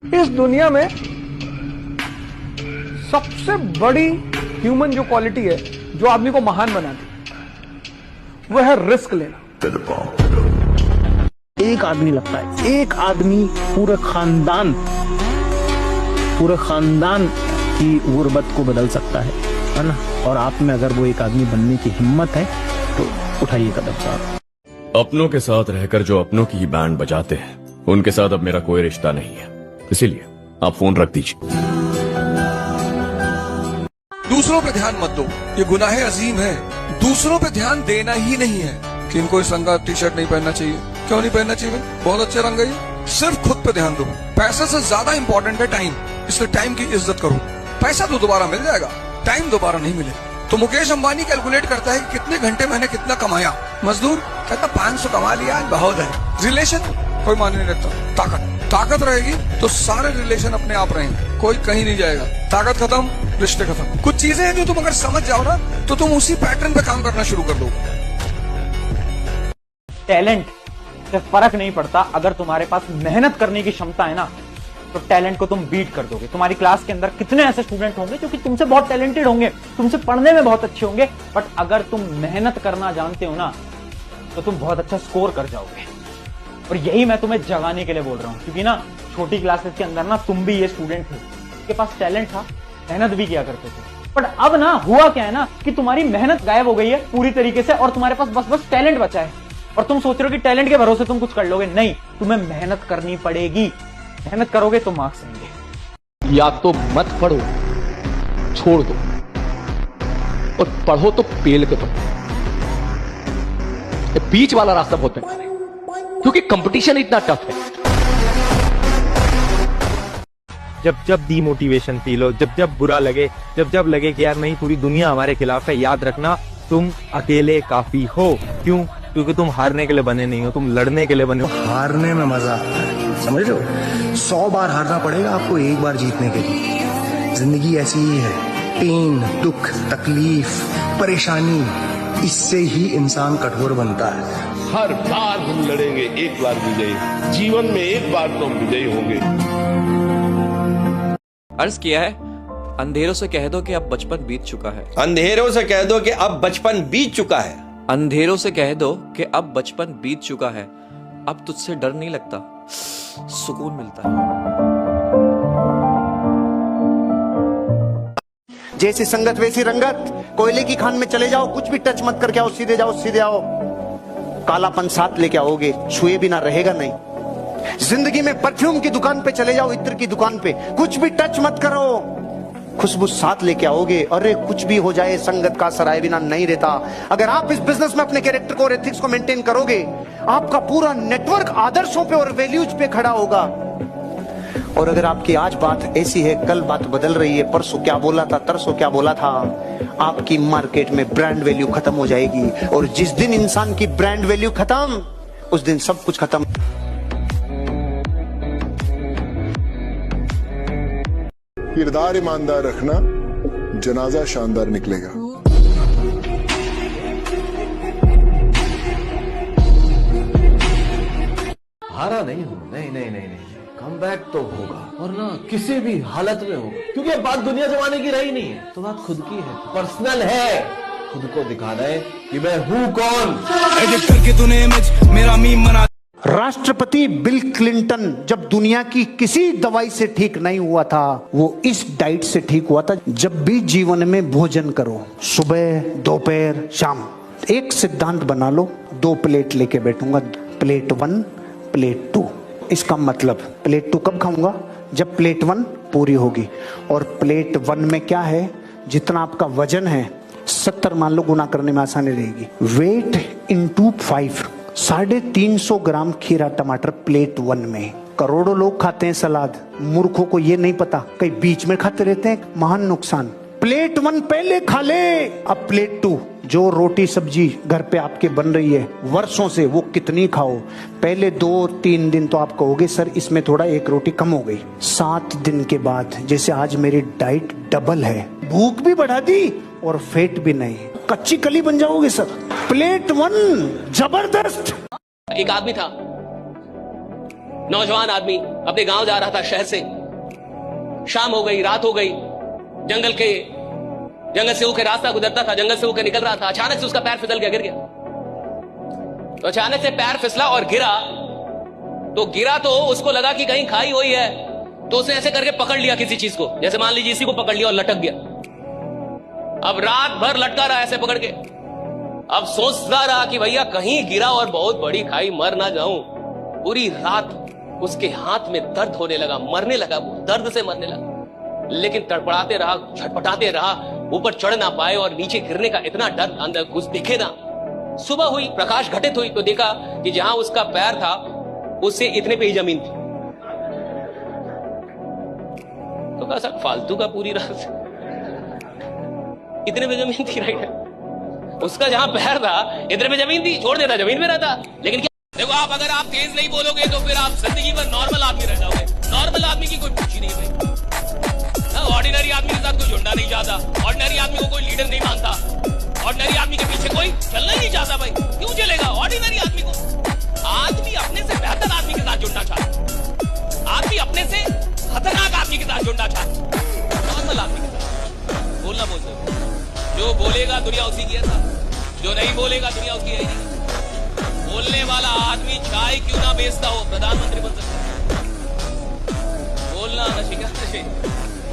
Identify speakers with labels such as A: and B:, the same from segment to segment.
A: इस दुनिया में सबसे बड़ी ह्यूमन जो क्वालिटी है, जो आदमी को महान बनाती है, वो है रिस्क लेना।
B: एक आदमी लगता है, एक आदमी पूरे खानदान की गुर्बत को बदल सकता है ना। और आप में अगर वो एक आदमी बनने की हिम्मत है तो उठाइए कदम साहब।
C: अपनों के साथ रहकर जो अपनों की ही बैंड बजाते हैं, उनके साथ अब मेरा कोई रिश्ता नहीं है, इसीलिए आप फोन रख दीजिए।
D: दूसरों पे ध्यान मत दो, ये गुनाह अजीम है। दूसरों पे ध्यान देना ही नहीं है कि इनको इस रंग का टी शर्ट नहीं पहनना चाहिए। क्यों नहीं पहनना चाहिए? बहुत अच्छे रंग है ये। सिर्फ खुद पे ध्यान दो। पैसे से ज्यादा इंपॉर्टेंट है टाइम, इसलिए टाइम की इज्जत करो। पैसा तो दोबारा मिल जाएगा, टाइम दोबारा नहीं मिलेगा। तो मुकेश अंबानी कैलकुलेट करता है कि कितने घंटे मैंने कितना कमाया। मजदूर कहता 500 कमा लिया, बहुत है। रिलेशन कोई मायने नहीं रखता। ताकत रहेगी तो सारे रिलेशन अपने आप रहेंगे, कोई कहीं नहीं जाएगा। ताकत खत्म, रिश्ते खत्म। कुछ चीजें हैं जो तुम अगर समझ जाओ ना, तो तुम उसी पैटर्न पे काम करना शुरू कर दो।
E: टैलेंट से फर्क नहीं पड़ता, अगर तुम्हारे पास मेहनत करने की क्षमता है ना, तो टैलेंट को तुम बीट कर दोगे। तुम्हारी क्लास के अंदर कितने ऐसे स्टूडेंट होंगे जो कि तुमसे बहुत टैलेंटेड होंगे, तुमसे पढ़ने में बहुत अच्छे होंगे, बट अगर तुम मेहनत करना जानते हो ना, तो तुम बहुत अच्छा स्कोर कर जाओगे। और यही मैं तुम्हें जगाने के लिए बोल रहा हूं, क्योंकि ना छोटी क्लासेस के अंदर ना तुम भी ये स्टूडेंट थे, के पास टैलेंट था, मेहनत भी किया करते थे, बट अब ना हुआ क्या है ना कि तुम्हारी मेहनत गायब हो गई है पूरी तरीके से, और तुम्हारे पास बस टैलेंट बचा है। और तुम सोच रहे हो कि टैलेंट के भरोसे तुम कुछ कर लोगे। नहीं, तुम्हें मेहनत करनी पड़ेगी। मेहनत करोगे तो मार्क्स आएंगे।
F: या तो मत पढ़ो, छोड़ दो, और पढ़ो तो पेल के पढ़ो। बीच वाला रास्ता बहुत बेकार है, क्योंकि कंपटीशन इतना टफ है।
G: जब जब डीमोटिवेशन फील हो, जब जब बुरा लगे, जब जब लगे कि यार नहीं पूरी दुनिया हमारे खिलाफ है, याद रखना तुम अकेले काफी हो। क्यों? क्योंकि तुम हारने के लिए बने नहीं हो, तुम लड़ने के लिए बने हो।
H: हारने में मजा आता है, समझ रहे हो? 100 बार हारना पड़ेगा आपको एक बार जीतने के लिए। जिंदगी ऐसी ही है, पेन, दुख, तकलीफ, परेशानी, इससे ही इंसान कठोर बनता है।
I: हर बार हम लड़ेंगे, एक बार विजयी। जीवन में एक बार तो हम विजयी होंगे।
J: अर्ज किया है, अंधेरों से कह दो कि अब बचपन बीत चुका है।
K: अंधेरों से कह दो कि अब बचपन बीत चुका है।
J: अंधेरों से कह दो कि अब बचपन बीत चुका है। अब तुझसे डर नहीं लगता, सुकून मिलता है।
L: जैसी संगत वैसी रंगत। कोयले की खान में चले जाओ, कुछ भी टच मत करके आओ, सीधे जाओ सीधे आओ। कालापन साथ लेके आओगे, छुए बिना रहेगा नहीं। जिंदगी में परफ्यूम की दुकान पे चले जाओ, इत्र की दुकान पे, कुछ भी टच मत करो, खुशबू साथ लेके आओगे। अरे कुछ भी हो जाए, संगत का सराय बिना नहीं रहता। अगर आप इस बिजनेस में अपने कैरेक्टर को और एथिक्स को मेंटेन करोगे, आपका पूरा नेटवर्क आदर्शों पे और वैल्यूज पे खड़ा होगा। और अगर आपकी आज बात ऐसी है, कल बात बदल रही है, परसों क्या बोला था, तरसों क्या बोला था, आपकी मार्केट में ब्रांड वैल्यू खत्म हो जाएगी। और जिस दिन इंसान की ब्रांड वैल्यू खत्म, उस दिन सब कुछ खत्म।
M: किरदार ईमानदार रखना, जनाजा शानदार निकलेगा।
N: हारा नहीं हूं, नहीं, कम बैक तो होगा, और ना किसी भी हालत में होगा, क्योंकि अब बात दुनिया जमाने की रही नहीं है, तो बात खुद की है, पर्सनल है। खुद को दिखाना है कि मैं हूं कौन।
D: एडिट करके तूने इमेज मेरा मीम बना।
L: राष्ट्रपति बिल क्लिंटन जब दुनिया की किसी दवाई से ठीक नहीं हुआ था, वो इस डाइट से ठीक हुआ था। जब भी जीवन में भोजन करो, सुबह, दोपहर, शाम, एक सिद्धांत बना लो, 2 प्लेट लेके बैठूंगा, प्लेट 1, प्लेट 2। इसका मतलब प्लेट 2 कब खाऊंगा? जब प्लेट 1 पूरी होगी। और प्लेट 1 में क्या है? जितना आपका वजन है, 70 मान लो, गुना करने में आसानी रहेगी। वेट इंटू 5, 350 ग्राम खीरा टमाटर प्लेट 1 में। करोड़ों लोग खाते हैं सलाद, मूर्खों को ये नहीं पता, कई बीच में खाते रहते हैं, महान नुकसान। प्लेट 1 पहले खा ले, अब प्लेट 2, जो रोटी सब्जी घर पे आपके बन रही है वर्षों से, वो कितनी खाओ। पहले 2-3 दिन तो आप कहोगे सर इसमें थोड़ा 1 रोटी कम हो गई। 7 दिन के बाद, जैसे आज मेरी डाइट डबल है, भूख भी बढ़ा दी और फैट भी नहीं, कच्ची कली बन जाओगे सर। प्लेट 1 जबरदस्त।
O: एक आदमी था, नौजवान आदमी अपने गांव जा रहा था शहर से, शाम हो गई, रात हो गई, जंगल से होकर रास्ता गुजरता था, जंगल से होकर निकल रहा था। अचानक से उसका पैर फिसल गया, गिर गया। तो अचानक से पैर फिसला और गिरा तो उसको लगा कि कहीं खाई हुई है, तो उसने ऐसे करके पकड़ लिया किसी चीज को, जैसे मान लीजिए इसी को पकड़ लिया और लटक गया। अब रात भर लटका रहा ऐसे पकड़ के, अब सोचता रहा कि भैया कहीं गिरा और बहुत बड़ी खाई, मर ना जाऊं। पूरी रात उसके हाथ में दर्द होने लगा, मरने लगा, वो दर्द से मरने लगा, लेकिन तड़पड़ाते रहा, छटपटाते रहा, ऊपर चढ़ ना पाए और नीचे गिरने का इतना डर अंदर घुस दिखे ना। सुबह हुई, प्रकाश घटित हुई तो देखा कि जहां उसका पैर था उससे इतने पे ही जमीन थी। तो कहा सर फालतू का पूरी रात इतने पे जमीन थी, राइट। उसका जहां पैर था इतने पे जमीन थी, छोड़ देता जमीन पे रहता। लेकिन क्या देखो, आप अगर आप तेज नहीं बोलोगे तो फिर आप जिंदगी भर नॉर्मल आदमी रह जाओगे। नॉर्मल आदमी की कोई पूछी नहीं भाई। ऑर्डिनरी आदमी के साथ कोई झुंडा नहीं चाहता, ऑर्डिनरी आदमी को कोई लीडर नहीं मानता, ऑर्डिनरी आदमी के पीछे कोई चलना ही नहीं चाहता भाई। क्यों चलेगा ऑर्डिनरी आदमी को? आदमी अपने से बेहतर आदमी के साथ जुड़ना चाहता, आदमी अपने से खतरनाक आदमी के साथ जुड़ना चाहता, नॉर्मल आदमी के साथ बोलना बोलते। जो बोलेगा दुनिया उसी की है साहब, जो नहीं बोलेगा दुनिया उसकी है नहीं। बोलने वाला आदमी चाय क्यों ना बेचता हो, प्रधानमंत्री बन सकता है। बोलना आना चाहिए,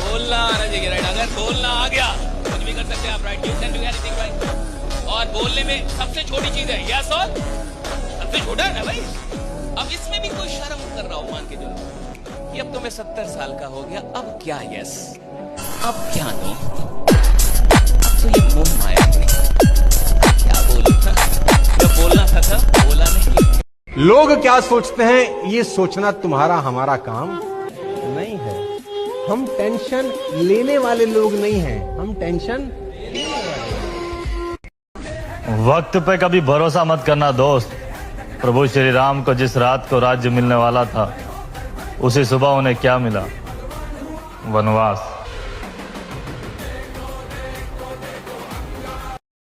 O: बोलना आना चाहिए, राइट। अगर बोलना आ गया कुछ भी कर सकते हैं आप, right. You can do anything, right. और बोलने में सबसे छोटी चीज है यस, और सबसे छोटा है ना भाई। अब इसमें भी कोई शर्म कर रहा हो, मान के चलो कि अब तो मैं 70 साल का हो गया, अब क्या यस, अब क्या नहीं, अब तो ये मोह माया है, क्या बोलूं, जब बोलना था बोला नहीं।
P: लोग क्या सोचते हैं ये सोचना तुम्हारा हमारा काम नहीं है। हम टेंशन लेने वाले लोग नहीं हैं, हम टेंशन लेने वाले।
Q: वक्त पे कभी भरोसा मत करना दोस्त। प्रभु श्री राम को जिस रात को राज्य मिलने वाला था, उसी सुबह उन्हें क्या मिला? वनवास।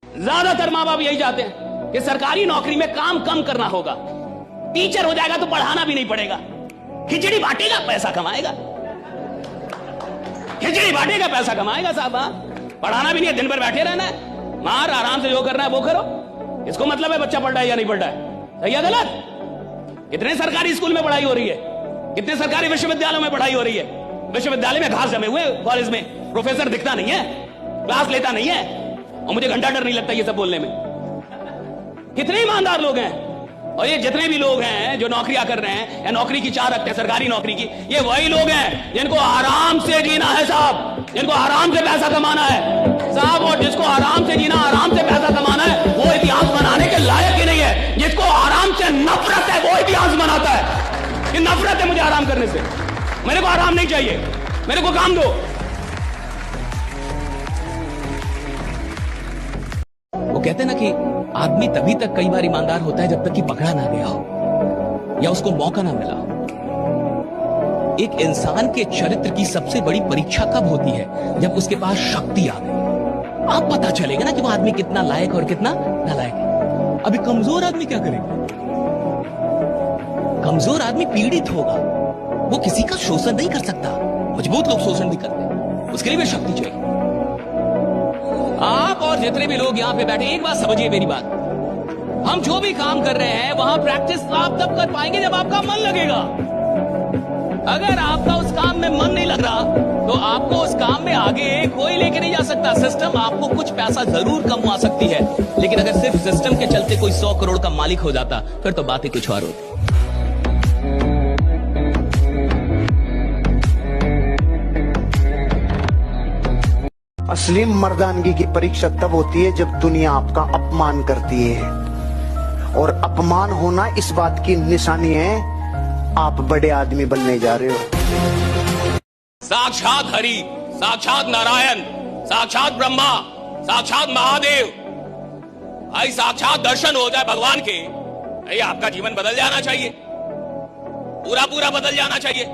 O: ज्यादातर माँ बाप यही चाहते हैं कि सरकारी नौकरी में काम कम करना होगा, टीचर हो जाएगा तो पढ़ाना भी नहीं पड़ेगा, खिचड़ी बांटेगा पैसा कमाएगा, खिचड़ी बांटेगा पैसा कमाएगा साहब। पढ़ाना भी नहीं है, दिन भर बैठे रहना है, मार आराम से जो करना है वो करो। इसको मतलब है बच्चा पढ़ रहा है या नहीं पढ़ रहा है, सही है गलत? कितने सरकारी स्कूल में पढ़ाई हो रही है, कितने सरकारी विश्वविद्यालयों में पढ़ाई हो रही है। विश्वविद्यालय में घास जमे हुए, कॉलेज में प्रोफेसर दिखता नहीं है, क्लास लेता नहीं है, और मुझे घंटा डर नहीं लगता ये सब बोलने में। कितने ईमानदार लोग हैं, और ये जितने भी लोग हैं जो नौकरियां कर रहे हैं या नौकरी की चाह रखते हैं सरकारी नौकरी की, ये वही लोग हैं जिनको आराम से जीना है साहब, जिनको आराम से पैसा कमाना है साहब। और जिसको आराम से जीना, आराम से पैसा कमाना है, वो इतिहास बनाने के लायक ही नहीं है। जिसको आराम से नफरत है वो इतिहास बनाता है कि नफरत है मुझे आराम करने से, मेरे को आराम नहीं चाहिए, मेरे को काम दो। वो कहते हैं ना कि आदमी तभी तक कई बार ईमानदार होता है जब तक कि पकड़ा ना गया हो या उसको मौका ना मिला हो। एक इंसान के चरित्र की सबसे बड़ी परीक्षा कब होती है? जब उसके पास शक्ति आ गई, आप पता चलेगा ना कि वो आदमी कितना लायक और कितना नालायक है। अभी कमजोर आदमी क्या करेगा? कमजोर आदमी पीड़ित होगा, वो किसी का शोषण नहीं कर सकता। मजबूत लोग शोषण भी करते हैं, उसके लिए भी शक्ति चाहिए। आप और जितने भी लोग यहां पे बैठे, एक बात समझिए मेरी बात, हम जो भी काम कर रहे हैं वहां प्रैक्टिस आप तब कर पाएंगे जब आपका मन लगेगा। अगर आपका उस काम में मन नहीं लग रहा तो आपको उस काम में आगे कोई लेके नहीं जा सकता। सिस्टम आपको कुछ पैसा जरूर कमवा सकती है, लेकिन अगर सिर्फ सिस्टम के चलते कोई 100 करोड़ का मालिक हो जाता फिर तो बातें कुछ और होती।
L: असली मर्दानगी की परीक्षा तब होती है जब दुनिया आपका अपमान करती है, और अपमान होना इस बात की निशानी है आप बड़े आदमी बनने जा रहे हो।
O: साक्षात हरि, साक्षात नारायण, साक्षात ब्रह्मा, साक्षात महादेव, भाई साक्षात दर्शन हो जाए भगवान के, भाई आपका जीवन बदल जाना चाहिए, पूरा पूरा बदल जाना चाहिए।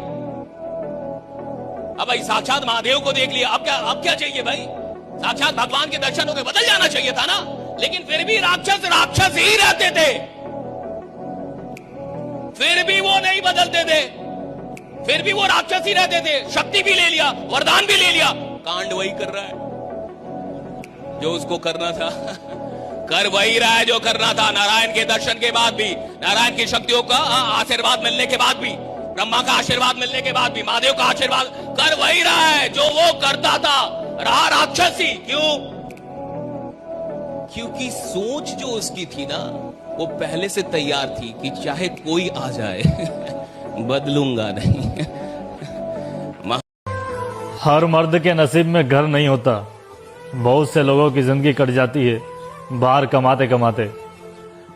O: अब भाई साक्षात महादेव को देख लिया, अब क्या चाहिए भाई? साक्षात भगवान के दर्शन हो गए, बदल जाना चाहिए था ना। लेकिन फिर भी राक्षस राक्षस ही रहते थे। फिर भी वो नहीं बदलते थे, फिर भी वो राक्षसी रहते थे। शक्ति भी ले लिया, वरदान भी ले लिया, कांड वही कर रहा है जो उसको करना था। कर वही रहा है जो करना था। नारायण के दर्शन के बाद भी, नारायण की शक्तियों का आशीर्वाद मिलने के बाद भी, ब्रह्मा का आशीर्वाद मिलने के बाद भी, महादेव का आशीर्वाद, कर वही रहा है जो वो करता था। रहा राक्षसी। क्यों? क्योंकि सोच जो उसकी थी ना, वो पहले से तैयार थी कि चाहे कोई आ जाए बदलूंगा नहीं।
Q: हर मर्द के नसीब में घर नहीं होता। बहुत से लोगों की जिंदगी कट जाती है बाहर कमाते कमाते,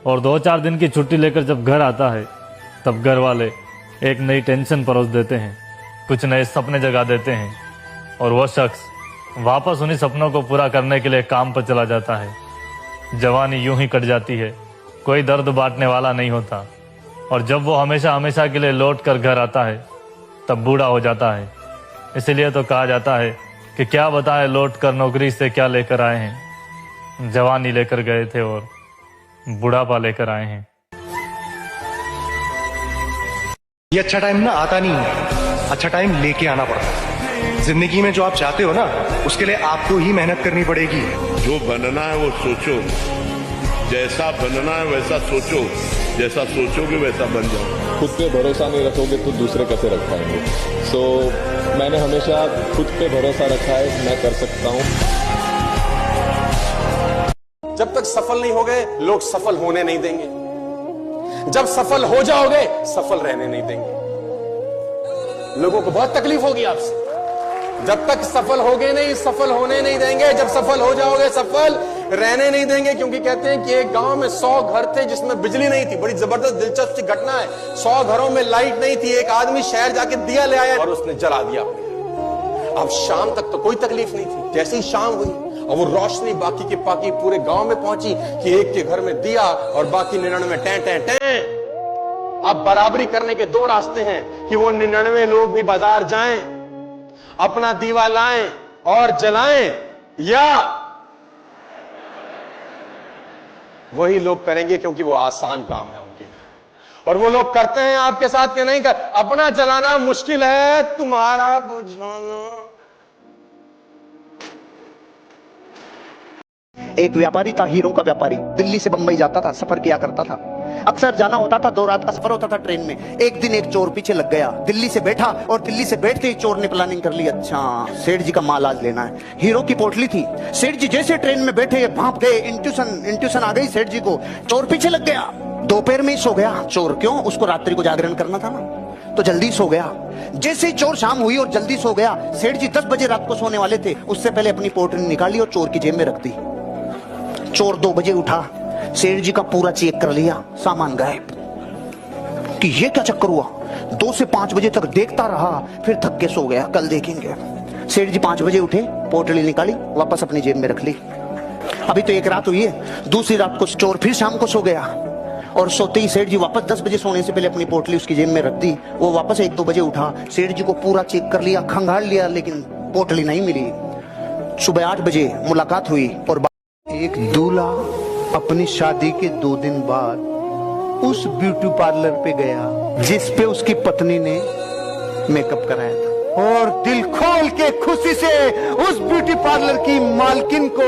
Q: और 2-4 दिन की छुट्टी लेकर जब घर आता है तब घर वाले एक नई टेंशन परोस देते हैं, कुछ नए सपने जगा देते हैं, और वह शख्स वापस उन्हीं सपनों को पूरा करने के लिए काम पर चला जाता है। जवानी यूं ही कट जाती है, कोई दर्द बांटने वाला नहीं होता, और जब वो हमेशा हमेशा के लिए लौट कर घर आता है तब बूढ़ा हो जाता है। इसीलिए तो कहा जाता है कि क्या बताएं लौट कर नौकरी से क्या लेकर आए हैं। जवानी लेकर गए थे और बुढ़ापा लेकर आए हैं।
H: ये अच्छा टाइम ना आता नहीं है, अच्छा टाइम लेके आना पड़ता है। जिंदगी में जो आप चाहते हो ना, उसके लिए आपको ही मेहनत करनी पड़ेगी।
I: जो बनना है वो सोचो, जैसा बनना है वैसा सोचो, जैसा सोचोगे वैसा बन जाओ।
F: खुद पे भरोसा नहीं रखोगे तो दूसरे कैसे रख पाएंगे। सो मैंने हमेशा खुद पे भरोसा रखा है, मैं कर सकता हूँ।
P: जब तक सफल नहीं हो गए लोग सफल होने नहीं देंगे, जब सफल हो जाओगे सफल रहने नहीं देंगे। लोगों को बहुत तकलीफ होगी आपसे। जब तक सफल होगे नहीं सफल होने नहीं देंगे, जब सफल हो जाओगे सफल रहने नहीं देंगे। क्योंकि कहते हैं कि एक गांव में 100 घर थे जिसमें बिजली नहीं थी। बड़ी जबरदस्त दिलचस्प सी घटना है। 100 घरों में लाइट नहीं थी। एक आदमी शहर जाके दिया ले आया और उसने जला दिया। अब शाम तक तो कोई तकलीफ नहीं थी। जैसे ही शाम हुई और वो रोशनी बाकी के बाकी पूरे गांव में पहुंची कि एक के घर में दिया और बाकी 99 टैं टैं टैं। अब बराबरी करने के 2 रास्ते हैं कि वो 99 लोग भी बाजार जाएं, अपना दीवा लाएं और जलाएं, या वही लोग करेंगे क्योंकि वो आसान काम है उनके, और वो लोग करते हैं आपके साथ के नहीं कर। अपना जलाना मुश्किल है, तुम्हारा बुझाना।
L: एक व्यापारी था, हीरो का व्यापारी, दिल्ली से बंबई जाता था, सफर किया करता था। अक्सर जाना होता था, 2 रात का सफर होता था ट्रेन में। एक दिन एक चोर पीछे लग गया, दिल्ली से बैठा और दिल्ली से बैठते ही चोर ने प्लानिंग कर ली, अच्छा सेठ जी का माल आज लेना है। हीरो की पोटली थी। सेठ जी जैसे ट्रेन में बैठे भाप गए, इंट्यूशन आ गई सेठ जी को, चोर पीछे लग गया। दोपहर में ही सो गया चोर। क्यों? उसको रात्रि को जागरण करना था ना, तो जल्दी सो गया। जैसे ही चोर शाम हुई और जल्दी सो गया, सेठ जी 10 बजे रात को सोने वाले थे, उससे पहले अपनी पोटली निकाली और चोर की जेब में रख दी। चोर 2 बजे उठा, सेठ जी का पूरा चेक कर लिया, सामान गायब। कि ये क्या चक्कर हुआ? 2 से 5 बजे तक देखता रहा, फिर थक के सो गया, कल देखेंगे। सेठ जी 5 बजे उठे, पोटली निकाली, वापस अपनी जेब में रख ली। अभी तो एक रात हुई है। दूसरी रात को चोर फिर शाम को सो गया, और सोते ही सेठ जी वापस 10 बजे सोने से पहले अपनी पोटली उसकी जेब में रख दी। वो वापस 1-2 बजे उठा, सेठ जी को पूरा चेक कर लिया, खंगाल लिया, लेकिन पोटली नहीं मिली। सुबह 8 बजे मुलाकात हुई और एक दूल्हा अपनी शादी के 2 दिन बाद उस ब्यूटी पार्लर पे गया जिस पे उसकी पत्नी ने मेकअप कराया था, और दिल खोल के खुशी से उस ब्यूटी पार्लर की मालकिन को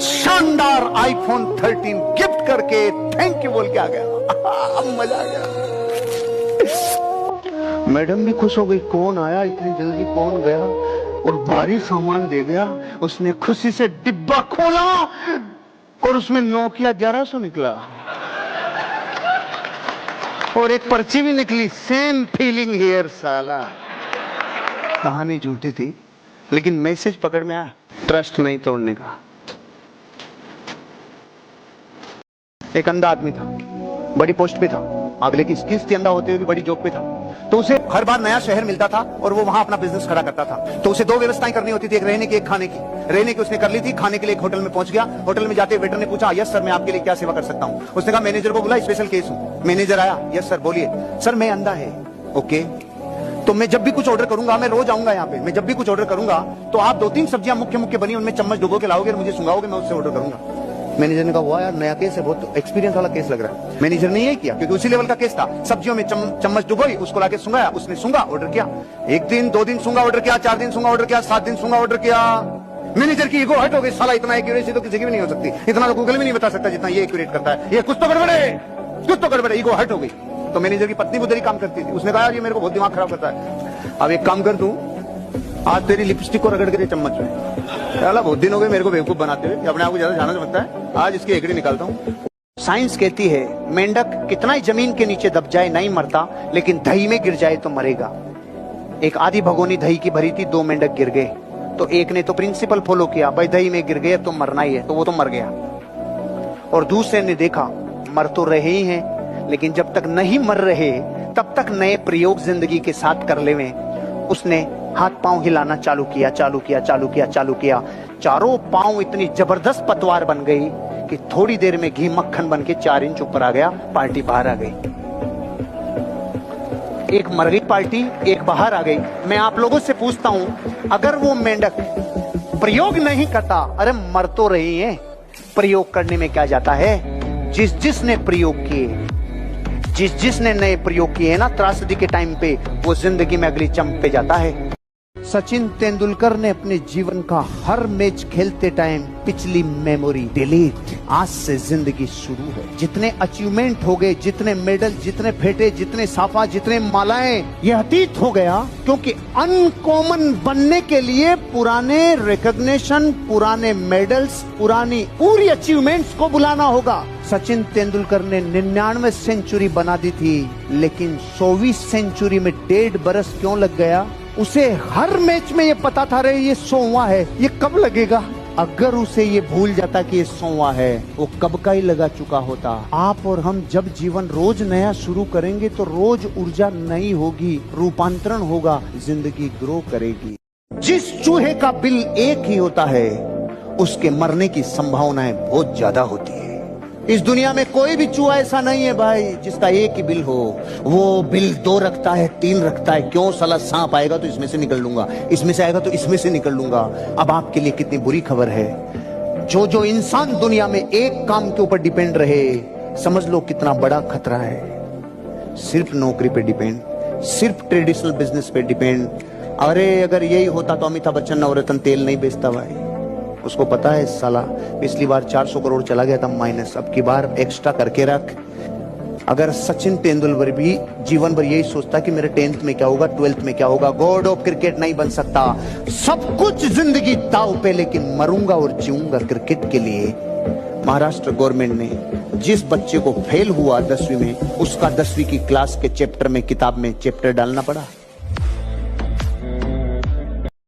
L: शानदार आईफोन 13 गिफ्ट करके थैंक यू बोल के आ गया। अब मजा आ गया। मैडम भी खुश हो गई, कौन आया इतनी जल्दी, कौन गया, और भारी सामान दे गया। उसने खुशी से डिब्बा खोला और उसमें नोकिया 1100 निकला, और एक पर्ची भी निकली, सेम फीलिंग हियर। साला कहानी झूठी थी लेकिन मैसेज पकड़ में आया, ट्रस्ट नहीं तोड़ने का। एक अंधा आदमी था, बड़ी पोस्ट पे था, अगले की किस्त अंधा होते हुए भी बड़ी जॉब पे था। तो उसे हर बार नया शहर मिलता था और वो वहां अपना बिजनेस खड़ा करता था। तो उसे 2 व्यवस्थाएं करनी होती थी, एक रहने की, एक खाने की। रहने की उसने कर ली थी, खाने के लिए एक होटल में पहुंच गया। होटल में जाते वेटर ने पूछा, यस सर मैं आपके लिए क्या सेवा कर सकता हूं? उसने कहा मैनेजर को बुला, स्पेशल केस हूं। मैनेजर आया, यस सर बोलिए। सर मैं अंधा है। ओके, तो मैं जब भी कुछ ऑर्डर करूंगा, मैं रोज आऊंगा यहाँ पे, मैं जब भी कुछ ऑर्डर करूंगा तो आप 2-3 सब्जियां मुख्य बनी, उनमें चम्मच डुबो के लाओगे और मुझे सुंगाओगे, मैं उससे ऑर्डर करूंगा। मैनेजर ने कहा हुआ यार नया केस है, बहुत एक्सपीरियंस वाला केस लग रहा है। मैनेजर ने यही किया क्योंकि उसी लेवल का केस था। सब्जियों में चम्मच डुबोई, उसको लाके सुंगाया, उसने सूंगा ऑर्डर किया। 1 दिन 2 दिन सूंगा ऑर्डर किया, 4 दिन सूंगा ऑर्डर किया, 7 दिन सूंगा ऑर्डर किया। मैनेजर की ईगो हर्ट हो गई, साला इतना एक्यूरेसी तो किसी की भी नहीं हो सकती, इतना तो गूगल भी नहीं बता सकता जितना ये एक्यूरेट करता है, ये कुछ तो गड़बड़ है, कुछ तो गड़बड़ है। ईगो हर्ट हो गई। तो मैनेजर की पत्नी बुद्धरी काम करती थी, उसने कहा ये मेरे को बहुत दिमाग खराब करता है, अब एक काम कर तू, आज तेरी लिपस्टिक को रगड़ के चम्मच में। साला बहुत दिन हो गए मेरे को बेवकूफ बनाते हुए, अपने आप को ज्यादा जाना समझता है, आज इसकी एकड़ी निकालता हूँ। साइंस कहती है मेंढक कितना ही जमीन के नीचे दब जाए नहीं मरता, लेकिन दही में गिर जाए तो मरेगा। एक आधी भगोनी दही की भरी थी, 2 मेंढक गिर गए, तो एक ने तो प्रिंसिपल फॉलो किया, भाई दही में गिर गए तो मरना ही है, तो वो तो मर गया। और दूसरे ने देखा मर तो रहे ही हैं, लेकिन जब तक नहीं मर रहे तब तक नए प्रयोग जिंदगी के साथ कर लेवे। उसने हाथ पांव हिलाना चालू किया, चालू किया, चालू किया, चालू किया। चारों पांव इतनी जबरदस्त पतवार बन गई कि थोड़ी देर में घी मक्खन बन के 4 इंच ऊपर आ गया, पार्टी बाहर आ गई। एक मर गई पार्टी, एक बाहर आ गई। मैं आप लोगों से पूछता हूं, अगर वो मेंढक प्रयोग नहीं करता, अरे मर तो रही है, प्रयोग करने में क्या जाता है? जिसने प्रयोग किए, जिसने नए प्रयोग किए ना त्रासदी के टाइम पे, वो जिंदगी में अगली चंप पे जाता है। सचिन तेंदुलकर ने अपने जीवन का हर मैच खेलते टाइम पिछली मेमोरी डिलीट। आज से जिंदगी शुरू है। जितने अचीवमेंट हो गए, जितने मेडल, जितने फेटे, जितने साफा, जितने मालाएं, ये अतीत हो गया, क्योंकि अनकॉमन बनने के लिए पुराने रिकॉग्निशन, पुराने मेडल्स, पुरानी पूरी अचीवमेंट्स को बुलाना होगा। सचिन तेंदुलकर ने 99 सेंचुरी बना दी थी, लेकिन 100वीं सेंचुरी में 1.5 बरस क्यों लग गया? उसे हर मैच में ये पता था रे ये 100वां है, ये कब लगेगा? अगर उसे ये भूल जाता कि ये 100वां है, वो कब का ही लगा चुका होता। आप और हम जब जीवन रोज नया शुरू करेंगे तो रोज ऊर्जा नई होगी, रूपांतरण होगा, जिंदगी ग्रो करेगी। जिस चूहे का बिल एक ही होता है, उसके मरने की संभावनाएं बहुत ज्यादा होती है। इस दुनिया में कोई भी चूहा ऐसा नहीं है भाई जिसका एक ही बिल हो। वो बिल 2 रखता है, 3 रखता है। क्यों? साला सांप आएगा तो इसमें से निकल लूंगा, इसमें से आएगा तो इसमें से निकल लूंगा। अब आपके लिए कितनी बुरी खबर है, जो इंसान दुनिया में एक काम के ऊपर डिपेंड रहे, समझ लो कितना बड़ा खतरा है। सिर्फ नौकरी पे डिपेंड, सिर्फ ट्रेडिशनल बिजनेस पे डिपेंड। अरे अगर यही होता तो अमिताभ बच्चन नवरत्न तेल नहीं बेचता भाई। उसको पता है साला पिछली बार 400 करोड़ चला गया था माइनस, अब की बार एक्स्ट्रा करके रख। अगर सचिन तेंदुलकर भी जीवन भर यही सोचता कि मेरे 10th में क्या होगा, 12th में क्या होगा, गॉड ऑफ क्रिकेट नहीं बन सकता। सब कुछ जिंदगी दाव पे, लेकिन मरूंगा और जीऊंगा क्रिकेट के लिए। महाराष्ट्र गवर्नमेंट ने जिस बच्चे को फेल हुआ 10वीं में, उसका 10वीं की क्लास के चैप्टर में, किताब में चैप्टर डालना पड़ा।